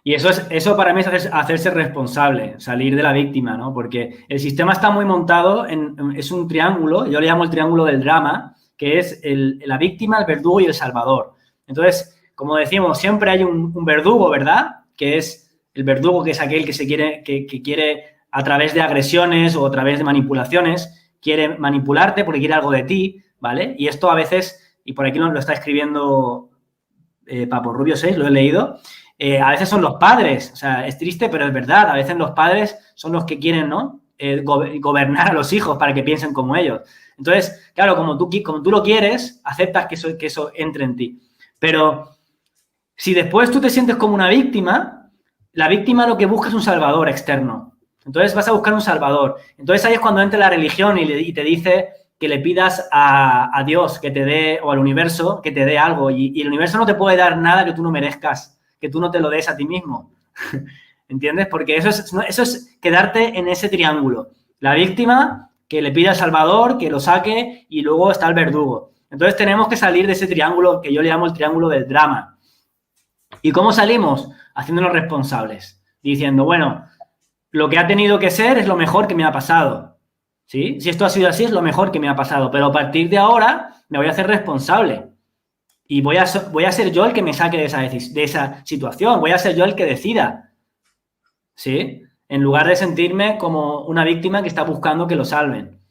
Y eso para mí es hacerse responsable, salir de la víctima, ¿no? Porque el sistema está muy montado, es un triángulo, yo le llamo el triángulo del drama, que es la víctima, el verdugo y el salvador. Entonces, como decimos, siempre hay un verdugo, ¿verdad? Que es el verdugo, que es aquel que quiere a través de agresiones o a través de manipulaciones, quiere manipularte porque quiere algo de ti, ¿vale? Y esto a veces, y por aquí lo está escribiendo Papo Rubio 6, lo he leído, a veces son los padres, o sea, es triste, pero es verdad, a veces los padres son los que quieren, ¿no? Gobernar a los hijos para que piensen como ellos. Entonces, claro, como tú lo quieres, aceptas que eso entre en ti. Pero si después tú te sientes como una víctima, la víctima lo que busca es un salvador externo. Entonces vas a buscar un salvador. Entonces ahí es cuando entra la religión y te dice que le pidas a Dios que te dé, o al universo, que te dé algo. Y el universo no te puede dar nada que tú no merezcas, que tú no te lo des a ti mismo. ¿Entiendes? Porque eso es quedarte en ese triángulo. La víctima, que le pida al salvador, que lo saque, y luego está el verdugo. Entonces tenemos que salir de ese triángulo que yo le llamo el triángulo del drama. ¿Y cómo salimos? Haciéndonos responsables. Diciendo, bueno, lo que ha tenido que ser es lo mejor que me ha pasado. ¿Sí? Si esto ha sido así, es lo mejor que me ha pasado. Pero a partir de ahora me voy a hacer responsable. Y voy a ser yo el que me saque de esa situación. Voy a ser yo el que decida. ¿Sí? En lugar de sentirme como una víctima que está buscando que lo salven.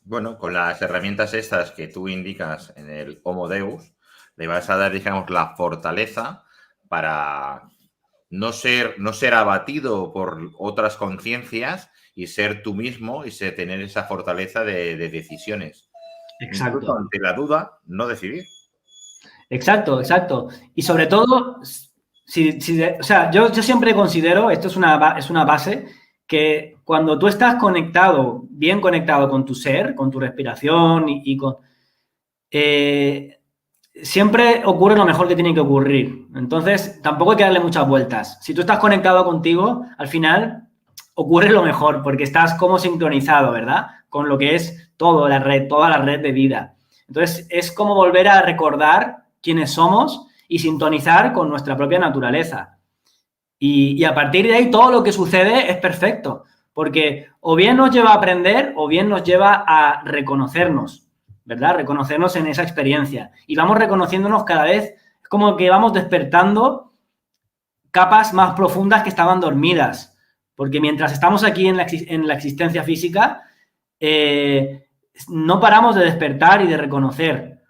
Bueno, con las herramientas estas que tú indicas en el Homo Deus, le vas a dar, digamos, la fortaleza para no ser abatido por otras conciencias y ser tú mismo y tener esa fortaleza de decisiones. Exacto. Incluso ante la duda, no decidir. Exacto. Y sobre todo, o sea, yo siempre considero, esto es una base, que cuando tú estás bien conectado con tu ser, con tu respiración y con... siempre ocurre lo mejor que tiene que ocurrir. Entonces, tampoco hay que darle muchas vueltas. Si tú estás conectado contigo, al final ocurre lo mejor, porque estás como sincronizado, ¿verdad? Con lo que es toda la red de vida. Entonces, es como volver a recordar quiénes somos y sintonizar con nuestra propia naturaleza. Y a partir de ahí, todo lo que sucede es perfecto, porque o bien nos lleva a aprender o bien nos lleva a reconocernos, ¿verdad? Reconocernos en esa experiencia. Y vamos reconociéndonos cada vez, es como que vamos despertando capas más profundas que estaban dormidas. Porque mientras estamos aquí en la existencia física, no paramos de despertar y de reconocer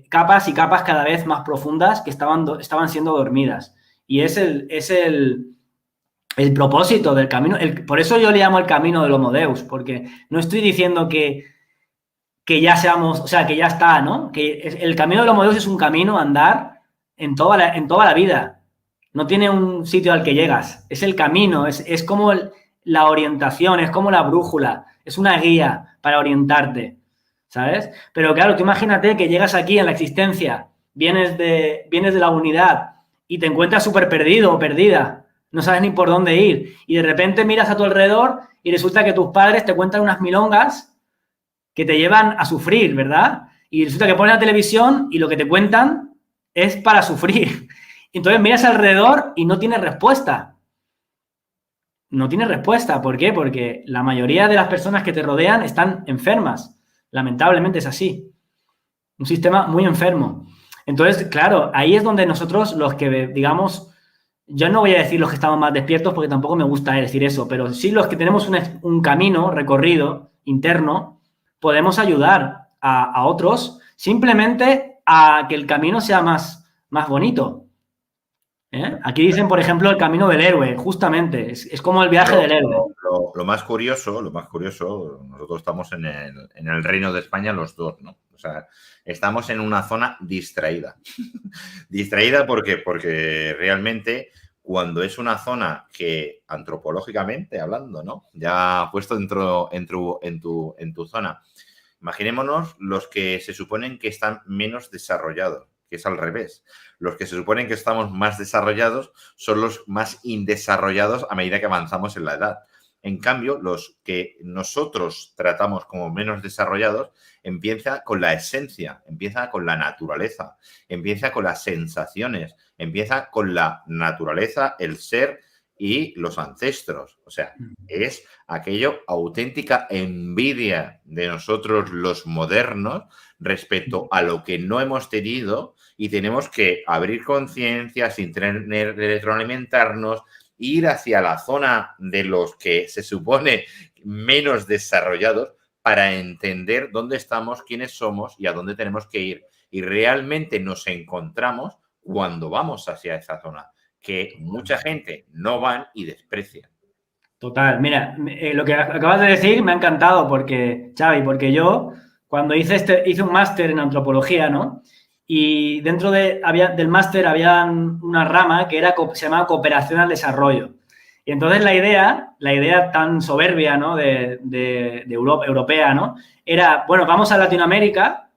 capas y capas cada vez más profundas que estaban siendo dormidas. Y es el propósito del camino. Por eso yo le llamo el camino del Homo Deus, porque no estoy diciendo que que ya seamos, o sea, que ya está, ¿no? Que el camino de los modelos es un camino a andar en toda la vida. No tiene un sitio al que llegas. Es el camino, es como la orientación, es como la brújula, es una guía para orientarte, ¿sabes? Pero claro, tú imagínate que llegas aquí en la existencia, vienes de la unidad y te encuentras súper perdido o perdida, no sabes ni por dónde ir y de repente miras a tu alrededor y resulta que tus padres te cuentan unas milongas que te llevan a sufrir, ¿verdad? Y resulta que pones la televisión y lo que te cuentan es para sufrir. Entonces miras alrededor y no tienes respuesta. No tienes respuesta. ¿Por qué? Porque la mayoría de las personas que te rodean están enfermas. Lamentablemente es así. Un sistema muy enfermo. Entonces, claro, ahí es donde nosotros los que, digamos, yo no voy a decir los que estamos más despiertos porque tampoco me gusta decir eso, pero sí los que tenemos un camino recorrido interno, podemos ayudar a otros simplemente a que el camino sea más bonito. Aquí dicen, por ejemplo, el camino del héroe, justamente. Es como el viaje del héroe. Lo más curioso, nosotros estamos en el Reino de España los dos, ¿no? O sea, estamos en una zona distraída. Distraída porque realmente cuando es una zona que antropológicamente hablando, ¿no? Ya puesto en tu zona, imaginémonos los que se suponen que están menos desarrollados, que es al revés. Los que se suponen que estamos más desarrollados son los más indesarrollados a medida que avanzamos en la edad. En cambio, los que nosotros tratamos como menos desarrollados empieza con la esencia, empieza con la naturaleza, empieza con las sensaciones, empieza con la naturaleza, el ser y los ancestros. O sea, es aquello auténtica envidia de nosotros los modernos respecto a lo que no hemos tenido y tenemos que abrir conciencia sin tener que retroalimentarnos, ir hacia la zona de los que se supone menos desarrollados para entender dónde estamos, quiénes somos y a dónde tenemos que ir. Y realmente nos encontramos cuando vamos hacia esa zona, que mucha gente no van y desprecia. Total, mira, lo que acabas de decir me ha encantado porque, Xavi, porque yo cuando hice un máster en antropología, ¿no? Y dentro del máster había una rama que se llamaba cooperación al desarrollo. Y entonces la idea tan soberbia, ¿no? de Europa, europea, ¿no? Era, bueno, vamos a Latinoamérica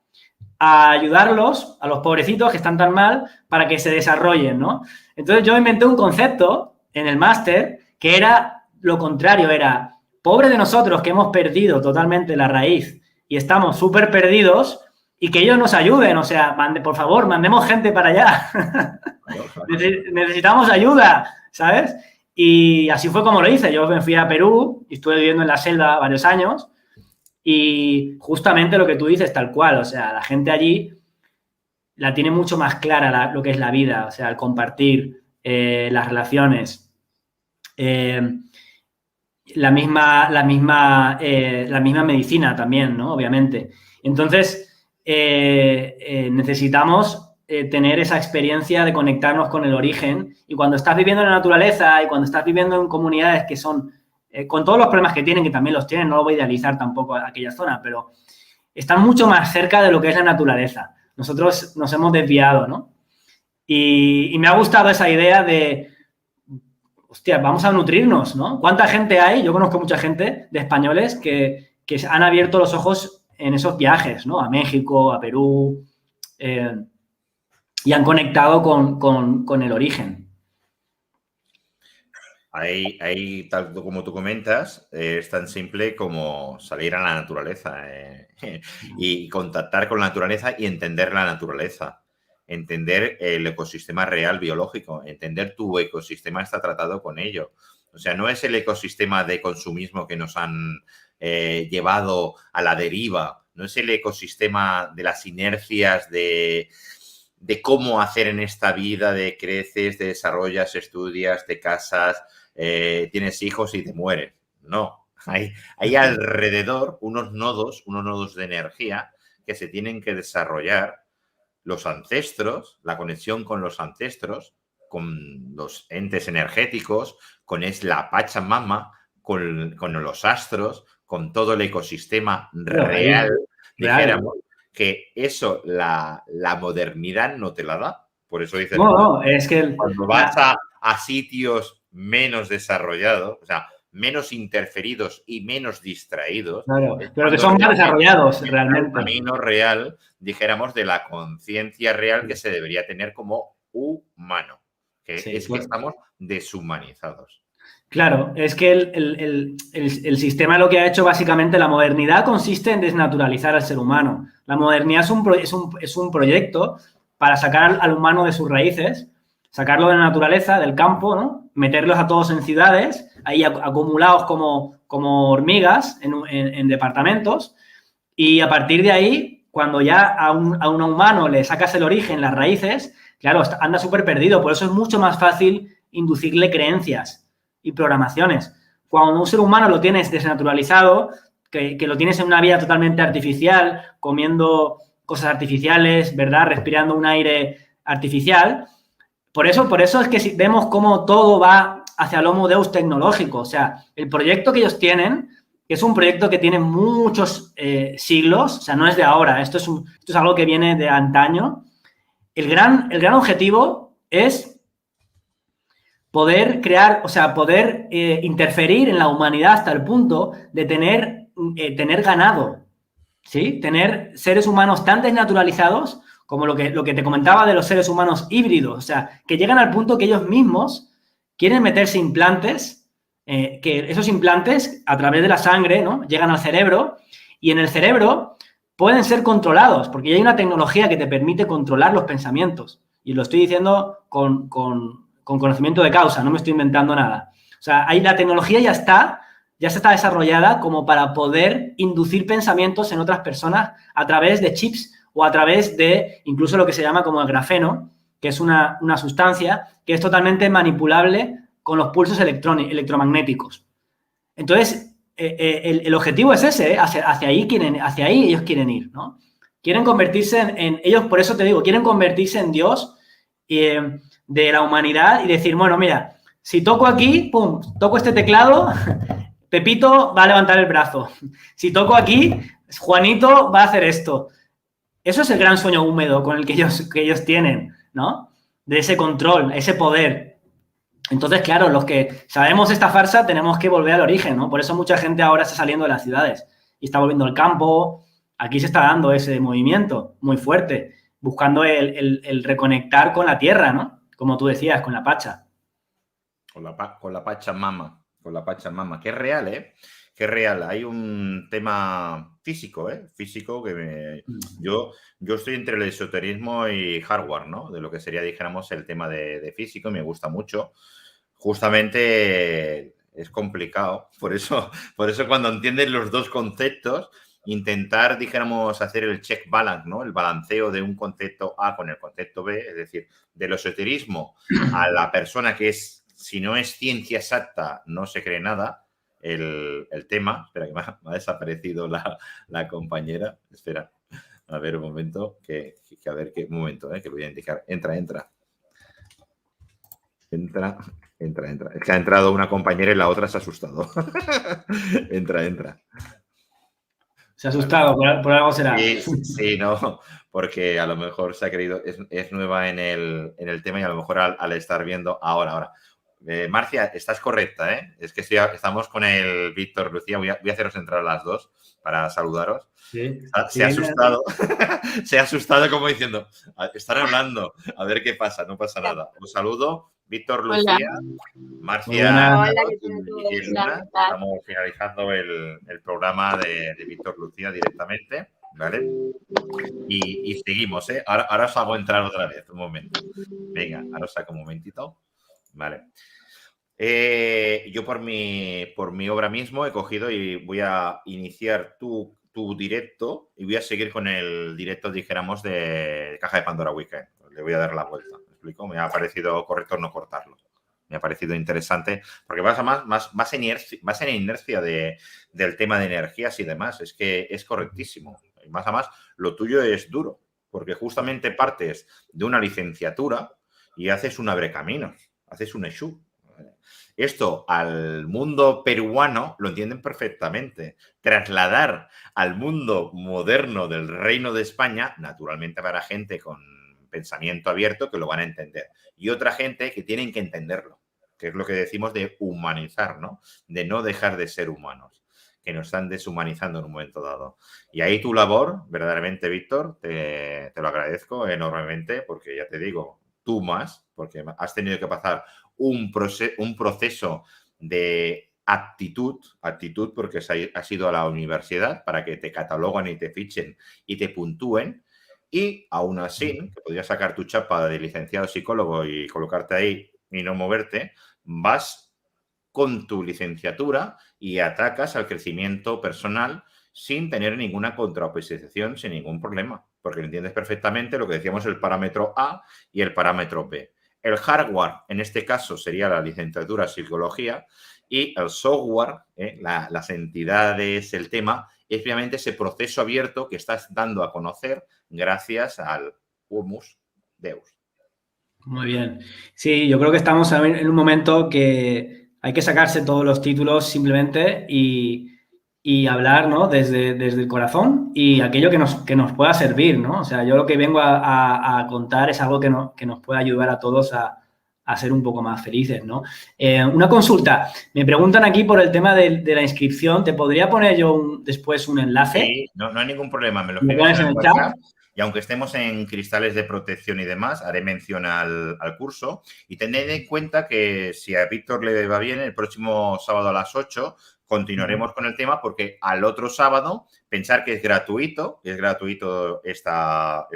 a ayudarlos, a los pobrecitos que están tan mal, para que se desarrollen, ¿no? Entonces yo inventé un concepto en el máster que era lo contrario, era pobre de nosotros que hemos perdido totalmente la raíz y estamos súper perdidos y que ellos nos ayuden, o sea, por favor, mandemos gente para allá. Necesitamos ayuda, ¿sabes? Y así fue como lo hice. Yo me fui a Perú y estuve viviendo en la selva varios años y justamente lo que tú dices, tal cual, o sea, la gente allí la tiene mucho más clara lo que es la vida, o sea, el compartir, las relaciones, la misma medicina también, ¿no? Obviamente. Entonces, necesitamos tener esa experiencia de conectarnos con el origen y cuando estás viviendo en la naturaleza y cuando estás viviendo en comunidades que son, con todos los problemas que tienen, que también los tienen, no lo voy a idealizar tampoco a aquella zona, pero están mucho más cerca de lo que es la naturaleza. Nosotros nos hemos desviado, ¿no? Y me ha gustado esa idea de, hostia, vamos a nutrirnos, ¿no? ¿Cuánta gente hay? Yo conozco mucha gente de españoles que han abierto los ojos en esos viajes, ¿no? A México, a Perú, y han conectado con el origen. Ahí, tal como tú comentas, es tan simple como salir a la naturaleza y contactar con la naturaleza y entender la naturaleza. Entender el ecosistema real biológico, entender tu ecosistema está tratado con ello. O sea, no es el ecosistema de consumismo que nos han llevado a la deriva, no es el ecosistema de las inercias de cómo hacer en esta vida, de creces, te desarrollas, estudias, te casas, tienes hijos y te mueres. No, hay alrededor unos nodos de energía que se tienen que desarrollar. Los ancestros, la conexión con los ancestros, con los entes energéticos, con la Pachamama, con los astros, con todo el ecosistema real, dijéramos, que eso la modernidad no te la da. Por eso dices, no, es que cuando vas a sitios menos desarrollados, o sea, menos interferidos y menos distraídos. Claro, pero que son más desarrollados realmente. El camino real, dijéramos, de la conciencia real que se debería tener como humano, que es que estamos deshumanizados. Claro, es que el sistema lo que ha hecho básicamente, la modernidad consiste en desnaturalizar al ser humano. La modernidad es un proyecto para sacar al humano de sus raíces, sacarlo de la naturaleza, del campo, ¿no? Meterlos a todos en ciudades, ahí acumulados como hormigas en departamentos, y a partir de ahí, cuando ya a un humano le sacas el origen, las raíces, claro, anda súper perdido. Por eso es mucho más fácil inducirle creencias y programaciones. Cuando un ser humano lo tienes desnaturalizado, que lo tienes en una vida totalmente artificial, comiendo cosas artificiales, ¿verdad? Respirando un aire artificial. Por eso es que vemos cómo todo va hacia el Homo Deus tecnológico. O sea, el proyecto que ellos tienen, que es un proyecto que tiene muchos siglos, o sea, no es de ahora, esto es algo que viene de antaño. El gran objetivo es poder crear, o sea, poder interferir en la humanidad hasta el punto de tener ganado, ¿sí? Tener seres humanos tan desnaturalizados como lo que te comentaba de los seres humanos híbridos, o sea, que llegan al punto que ellos mismos quieren meterse implantes, que esos implantes a través de la sangre, ¿no? Llegan al cerebro y en el cerebro pueden ser controlados, porque ya hay una tecnología que te permite controlar los pensamientos. Y lo estoy diciendo con conocimiento de causa, no me estoy inventando nada. O sea, ahí la tecnología ya está desarrollada como para poder inducir pensamientos en otras personas a través de chips o a través de incluso lo que se llama como el grafeno, que es una sustancia que es totalmente manipulable con los pulsos electromagnéticos. Entonces, el objetivo es ese, hacia ahí ellos quieren ir, ¿no? Quieren convertirse ellos, por eso te digo, quieren convertirse en Dios de la humanidad y decir, bueno, mira, si toco aquí, pum, toco este teclado, Pepito va a levantar el brazo. Si toco aquí, Juanito va a hacer esto. Eso es el gran sueño húmedo con el que ellos tienen, ¿no? De ese control, ese poder. Entonces, claro, los que sabemos esta farsa tenemos que volver al origen, ¿no? Por eso mucha gente ahora está saliendo de las ciudades y está volviendo al campo. Aquí se está dando ese movimiento muy fuerte, buscando el reconectar con la tierra, ¿no? Como tú decías, con la Pacha. Con la Pachamama. Con la Pachamama. Que es real, ¿eh? Que es real. Hay un tema físico, ¿eh? Físico que yo estoy entre el esoterismo y hardware, ¿no? De lo que sería, dijéramos, el tema de físico. Me gusta mucho. Justamente es complicado. Por eso cuando entiendes los dos conceptos, intentar, dijéramos, hacer el check balance, ¿no? El balanceo de un concepto A con el concepto B, es decir, del esoterismo a la persona que es, si no es ciencia exacta, no se cree nada, el tema. Espera, que me ha desaparecido la compañera. Espera, a ver un momento, que a ver qué momento, que lo voy a indicar. Entra. Es que ha entrado una compañera y la otra se ha asustado. Entra. Se ha asustado, por algo será. Sí, no, porque a lo mejor se ha creído, es nueva en el tema y a lo mejor al estar viendo ahora. Marcia, estás correcta, ¿eh? Es que estamos con el Víctor Lucía, voy a haceros entrar a las dos para saludaros. Sí, se ha asustado, se ha asustado como diciendo, están hablando, a ver qué pasa, no pasa nada. Os saludo, Víctor Lucía, Marcia y Luna. Estamos finalizando el programa de Víctor Lucía directamente, ¿vale? Y seguimos, ¿eh? Ahora os hago entrar otra vez, un momento. Venga, ahora os saco un momentito. Vale. Yo por mi obra mismo he cogido y voy a iniciar tu directo y voy a seguir con el directo, dijéramos, de Caja de Pandora Weekend. Le voy a dar la vuelta, ¿me explico? Me ha parecido correcto no cortarlo. Me ha parecido interesante porque vas en inercia del tema de energías y demás. Es que es correctísimo. Y más a más, lo tuyo es duro porque justamente partes de una licenciatura y haces un abrecaminos, haces un ESHU. Esto al mundo peruano lo entienden perfectamente. Trasladar al mundo moderno del Reino de España, naturalmente para gente con pensamiento abierto que lo van a entender. Y otra gente que tienen que entenderlo, que es lo que decimos de humanizar, ¿no? De no dejar de ser humanos, que nos están deshumanizando en un momento dado. Y ahí tu labor, verdaderamente, Víctor, te lo agradezco enormemente, porque ya te digo, tú más, porque has tenido que pasar un proceso de actitud porque has ido a la universidad para que te cataloguen y te fichen y te puntúen, y aún así, que podrías sacar tu chapa de licenciado psicólogo y colocarte ahí y no moverte, vas con tu licenciatura y atacas al crecimiento personal sin tener ninguna contraposición, sin ningún problema, porque entiendes perfectamente lo que decíamos, el parámetro A y el parámetro B. El hardware, en este caso, sería la licenciatura en psicología, y el software, las entidades, el tema, es obviamente ese proceso abierto que estás dando a conocer gracias al Humus Deus. Muy bien. Sí, yo creo que estamos en un momento que hay que sacarse todos los títulos simplemente y hablar, ¿no? Desde el corazón y aquello que nos pueda servir, ¿no? O sea, yo lo que vengo a contar es algo que nos pueda ayudar a todos a ser un poco más felices, ¿no? Una consulta. Me preguntan aquí por el tema de la inscripción. ¿Te podría poner yo después un enlace? Sí, no hay ningún problema. Me lo ¿Me escribes pones en en el el chat? WhatsApp. Y aunque estemos en cristales de protección y demás, haré mención al curso. Y tened en cuenta que si a Víctor le va bien, el próximo sábado a las 8 continuaremos con el tema, porque al otro sábado, pensar que es gratuito esta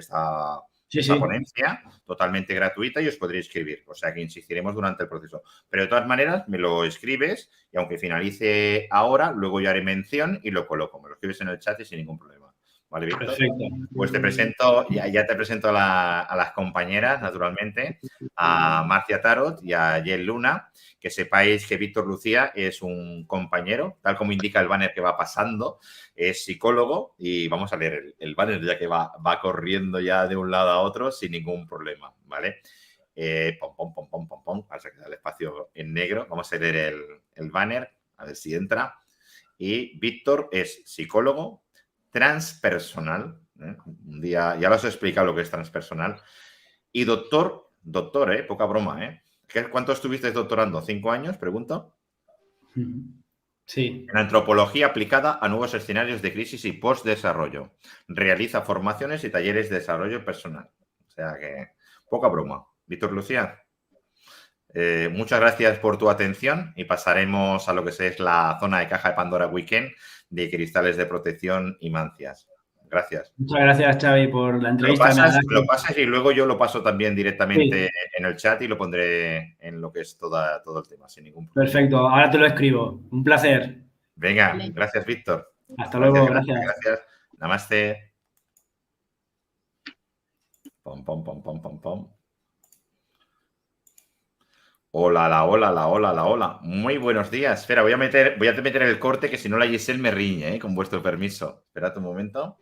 Sí. ponencia, totalmente gratuita, y os podréis inscribir. O sea que insistiremos durante el proceso. Pero de todas maneras, me lo escribes y aunque finalice ahora, luego yo haré mención y lo coloco. Me lo escribes en el chat y sin ningún problema. ¿Vale, Víctor? Perfecto. Pues te presento, ya te presento a las compañeras, naturalmente, a Marcia Tarot y a Jen Luna. Que sepáis que Víctor Lucía es un compañero, tal como indica el banner que va pasando, es psicólogo, y vamos a leer el banner ya que va corriendo ya de un lado a otro sin ningún problema, ¿vale? Vamos a quedar el espacio en negro, vamos a leer el banner, a ver si entra. Y Víctor es psicólogo transpersonal, un día ya os he explicado lo que es transpersonal, y doctor, poca broma, ¿Cuánto estuviste doctorando? ¿5 años? Pregunto. Sí. En antropología aplicada a nuevos escenarios de crisis y postdesarrollo. Realiza formaciones y talleres de desarrollo personal. O sea que, poca broma. Víctor Lucía, muchas gracias por tu atención y pasaremos a lo que es la zona de caja de Pandora Weekend de cristales de protección y mancias. Gracias. Muchas gracias, Xavi, por la entrevista. Lo pasas y luego yo lo paso también directamente en el chat y lo pondré en lo que es todo el tema, sin ningún problema. Perfecto, ahora te lo escribo. Un placer. Venga, gracias, Víctor. Hasta luego, gracias. Gracias. Namaste. Pom. Hola. Muy buenos días. Espera, voy a meter el corte, que si no la Giselle me riñe, con vuestro permiso. Esperad un momento.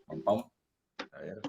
A ver.